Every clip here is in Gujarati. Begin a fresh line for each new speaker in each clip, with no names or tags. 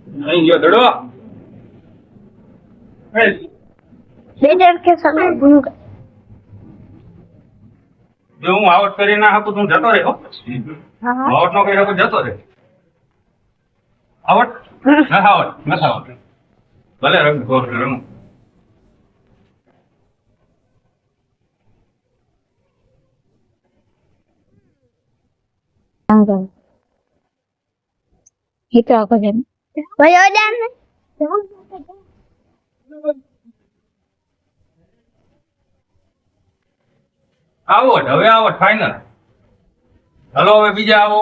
અહીં ગયો દડો
બેટર કે સમય ભૂલ
જો હું આવટ કરી ના શકું તું જતો રહે હો
હા
આવટ નો કરી શકું જતો રહે આવટ નથી આવટ ભલે રંગ ગોર રંગ
અંગલ હિતો આખો જેમ ભયો જાન
આવટ હવે આવટ ફાઇનલ હલો હવે બીજા આવો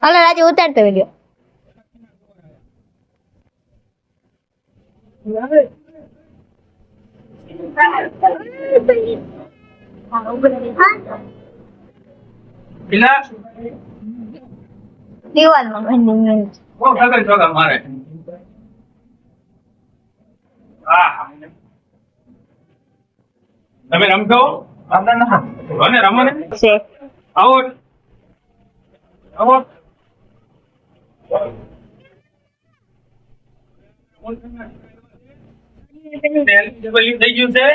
હાલો રાજુ ઉતારતો વિડિયો
પેલા
દિવાલમાં બંધ
બહુ ઠગન ઠગન મારે હા તમે રમશો અને રમો ને
છે
આવટ આવટ થઈ ગયું છે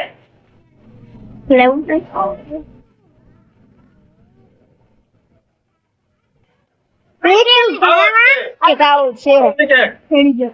લેવું એક આવું છે
ઠીક છે
હેડી જો